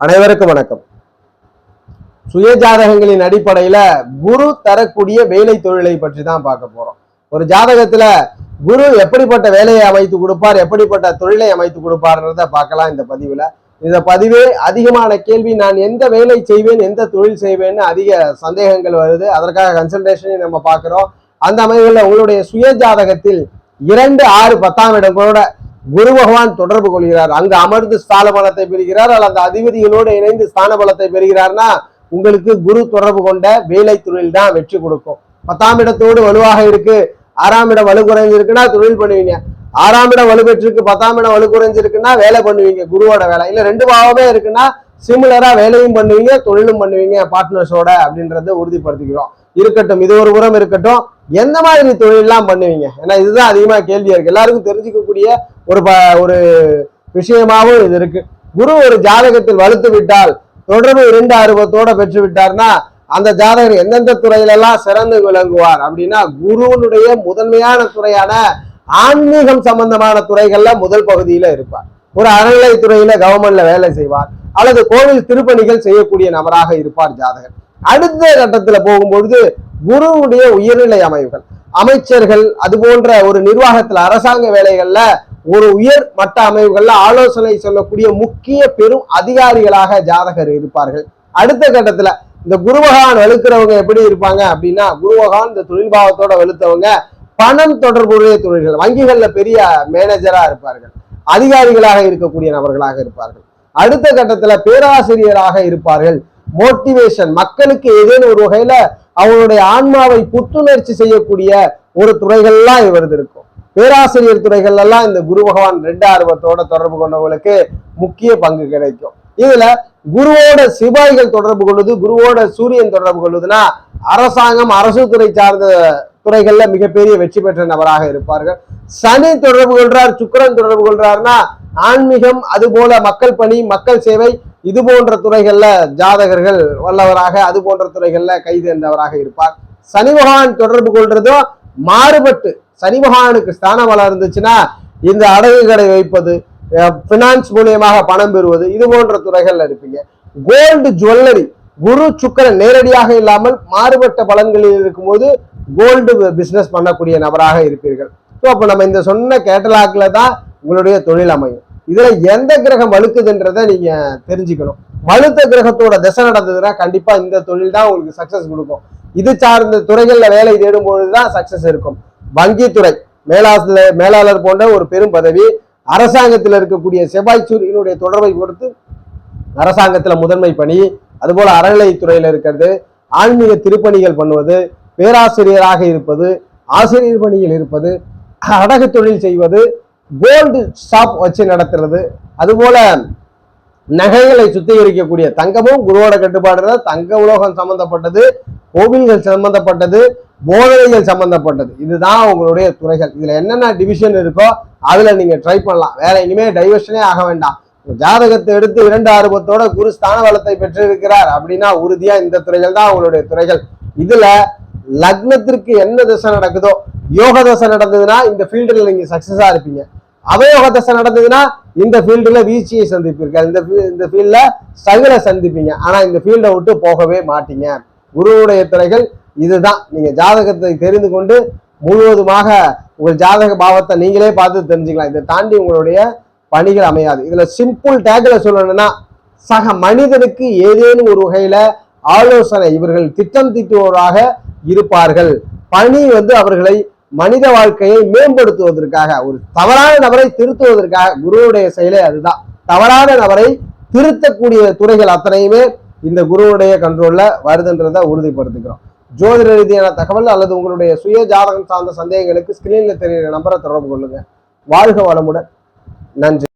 அனைவருக்கும் வணக்கம். சுய ஜாதகங்களின் அடிப்படையில குரு தரக்கூடிய வேலை தொழிலை பற்றி தான் பார்க்க போறோம். ஒரு ஜாதகத்துல குரு எப்படிப்பட்ட வேலையை அமைத்து கொடுப்பார், எப்படிப்பட்ட தொழிலை அமைத்து கொடுப்பார்ன்றத பார்க்கலாம் இந்த பதிவுல. இந்த பதிவே அதிகமான கேள்வி, நான் எந்த வேலை செய்வேன், எந்த தொழில் செய்வேன்னு அதிக சந்தேகங்கள் வருது. அதற்காக கன்சல்டேஷனையும் நம்ம பார்க்கிறோம். அந்த அமைப்புல உங்களுடைய சுய ஜாதகத்தில் 2, 6, 10ஆம் இடங்களோட குரு பகவான் தொடர்பு கொள்கிறார், அங்கு அமர்ந்து ஸ்தான பலத்தை பெறுகிறார், அல்லது அந்த அதிபதிகளோடு இணைந்து ஸ்தான பலத்தை பெறுகிறார்னா உங்களுக்கு குரு தொடர்பு கொண்ட வேலை தொழில் தான் வெற்றி கொடுக்கும். 10ஆம் இடத்தோடு வலுவாக இருக்கு, 6ஆம் இடம் வலு குறைஞ்சு இருக்குன்னா தொழில் பண்ணுவீங்க. 6ஆம் இடம் வலு பெற்றிருக்கு, 10ஆம் இடம் வலு குறைஞ்சிருக்குன்னா வேலை பண்ணுவீங்க, குருவோட வேலை. இல்ல 2 பாவமே இருக்குன்னா சிமிலரா வேலையும் பண்ணுவீங்க, தொழிலும் பண்ணுவீங்க பார்ட்னர்ஸோட அப்படின்றத உறுதிப்படுத்திக்கிறோம். இருக்கட்டும், இது ஒரு புறம் இருக்கட்டும். எந்த மாதிரி தொழிலெல்லாம் பண்ணுவீங்க? ஏன்னா இதுதான் அதிகமா கேள்வியா இருக்கு. எல்லாருக்கும் தெரிஞ்சுக்கக்கூடிய ஒரு விஷயமாவும் இது இருக்கு. குரு ஒரு ஜாதகத்தில் வலுத்து விட்டால், தொடர்பு 2 ஆர்வத்தோட பெற்று விட்டார்னா அந்த ஜாதகர் எந்தெந்த துறையிலெல்லாம் சிறந்து விளங்குவார் அப்படின்னா, குருவனுடைய முதன்மையான துறையான ஆன்மீகம் சம்பந்தமான துறைகள்ல முதல் பகுதியில இருப்பார். ஒரு அறநிலை துறையில கவர்மெண்ட்ல வேலை செய்வார், அல்லது கோவில் திருப்பணிகள் செய்யக்கூடிய நபராக இருப்பார் ஜாதகர். அடுத்த கட்டத்துல போகும்பொழுது குருவுடைய உயர்நிலை அமைவுகள், அமைச்சர்கள், அது போன்ற ஒரு நிர்வாகத்துல அரசாங்க வேலைகள்ல ஒரு உயர் மட்ட அமைவுகள்ல ஆலோசனை சொல்லக்கூடிய முக்கிய பெரும் அதிகாரிகளாக ஜாதகர் இருப்பார்கள். அடுத்த கட்டத்துல இந்த குரு பகவான் வலுக்கிறவங்க எப்படி இருப்பாங்க அப்படின்னா, குரு பகவான் இந்த தொழில் பாவத்தோட வலுத்தவங்க பணம் தொடர்புடைய தொழில்கள், வங்கிகள்ல பெரிய மேனேஜரா இருப்பார்கள், அதிகாரிகளாக இருக்கக்கூடிய நபர்களாக இருப்பார்கள். அடுத்த கட்டத்துல பேராசிரியராக இருப்பார்கள். மோட்டிவேஷன், மக்களுக்கு ஏதேனும் ஒரு வகையில அவங்களுடைய ஆன்மாவை புத்துணர்ச்சி செய்யக்கூடிய ஒரு துறைகள்லாம் இவரது இருக்கும். பேராசிரியர் துறைகள் எல்லாம் இந்த குரு பகவான் 2 ஆர்வத்தோட தொடர்பு கொண்டவங்களுக்கு முக்கிய பங்கு கிடைக்கும். இதுல குருவோட சிபாய்கள் தொடர்பு கொள்வது, குருவோட சூரியன் தொடர்பு கொள்வதுன்னா அரசாங்கம், அரசு துறை சார்ந்த துறைகள்ல மிகப்பெரிய வெற்றி பெற்ற நபராக இருப்பார்கள். சனி தொடர்பு கொள்றார், சுக்கிரன் தொடர்பு கொள்றாருன்னா ஆன்மீகம், அது போல மக்கள் பணி, மக்கள் சேவை, இது போன்ற துறைகள்ல ஜாதகர்கள் வல்லவராக, அது போன்ற துறைகள்ல கைதேர்ந்தவராக இருப்பார். சனி பகவான் தொடர்பு கொள்றதும் மாறுபட்டு, சனி பகவானுக்கு ஸ்தானம் வளம் இருந்துச்சுன்னா இந்த அடகு கடை வைப்பது, பினான்ஸ் மூலியமாக பணம் பெறுவது, இது போன்ற துறைகள்ல இருப்பீங்க. கோல்டு ஜுவல்லரி, குரு சுக்கிரன் நேரடியாக இல்லாமல் மாறுபட்ட பலன்களில் இருக்கும்போது கோல்டு பிசினஸ் பண்ணக்கூடிய நபராக இருப்பீர்கள். ஸோ அப்போ நம்ம இந்த சொன்ன கேட்டலாக்ல தான் உங்களுடைய தொழில் அமையும். இதுல எந்த கிரகம் வலுக்குதுன்றதை நீங்க தெரிஞ்சுக்கணும். வலுத்த கிரகத்தோட திசை நடந்ததுன்னா கண்டிப்பா இந்த தொழில் தான் உங்களுக்கு சக்சஸ் கொடுக்கும். இது சார்ந்த துறைகள்ல வேலை தேடும் பொழுதுதான் சக்சஸ் இருக்கும். வங்கித்துறை, மேலாளர் போன்ற ஒரு பெரும் பதவி, அரசாங்கத்தில் இருக்கக்கூடிய செவ்வாய் சூரியனுடைய தொடர்பை பொறுத்து அரசாங்கத்துல முதன்மை பணி, அதுபோல அறநிலைத்துறையில இருக்கிறது, ஆன்மீக திருப்பணிகள் பண்ணுவது, பேராசிரியராக இருப்பது, ஆசிரியர் பணியில் இருப்பது, அடகு தொழில் செய்வது, கோல்டு ஷாப் வச்சு நடத்துறது, அதுபோல நகைகளை சுத்திகரிக்கக்கூடிய, தங்கமும் குருவோட கட்டுப்பாடு, தங்க உலோகம் சம்பந்தப்பட்டது, கோவில்கள் சம்பந்தப்பட்டது, போதனைகள் சம்பந்தப்பட்டது, இதுதான் உங்களுடைய துறைகள். இதுல என்னென்ன டிவிஷன் இருக்கோ அதுல நீங்க ட்ரை பண்ணலாம். வேற இனிமே டைவர்ஷனே ஆக வேண்டாம். ஜாதகத்தை எடுத்து 2 ஆர்வத்தோட குரு ஸ்தான பலத்தை பெற்றிருக்கிறார் அப்படின்னா உறுதியா இந்த துறைகள் தான் உங்களுடைய துறைகள். இதுல லக்னத்திற்கு என்ன திசை நடக்குதோ, யோக தசை நடந்ததுன்னா இந்த ஃபீல்டுல நீங்க சக்சஸா இருப்பீங்க. அவயோக தசை நடந்ததுன்னா இந்த ஃபீல்டுல வீழ்ச்சியை சந்திப்பீர்கள், இந்த ஃபீல்ட்ல ஸ்ட்ரகிளை சந்திப்பீங்க. ஆனா இந்த ஃபீல்டை விட்டு போகவே மாட்டீங்க. குருவுடைய துறைகள் இதுதான். நீங்க ஜாதகத்தை தெரிந்து கொண்டு முழுவதுமாக உங்கள் ஜாதக பாவத்தை நீங்களே பார்த்து தெரிஞ்சுக்கலாம். இதை தாண்டி உங்களுடைய பணிகள் அமையாது. இதுல சிம்பிள் டேக்ல சொல்லணும்னா, சக மனிதனுக்கு ஏதேனும் ஒரு வகையில ஆலோசனை, இவர்கள் திட்டம் தீட்டுவோராக இருப்பார்கள். பணி அவர்களை மனித வாழ்க்கையை மேம்படுத்துவதற்காக, ஒரு தவறான நபரை திருத்துவதற்காக, குருவுடைய செயலே அதுதான். தவறான நபரை திருத்தக்கூடிய துறைகள் அத்தனையுமே இந்த குருவுடைய கண்ட்ரோல்ல வருதுன்றதை உறுதிப்படுத்திக்கிறோம். ஜோதிட ரீதியான தகவல் அல்லது உங்களுடைய சுய ஜாதகம் சார்ந்த சந்தேகங்களுக்கு ஸ்கிரீன்ல தெரிகிற நம்பரை தொடர்பு கொள்ளுங்க. வாழ்க வளமுடன். நன்றி.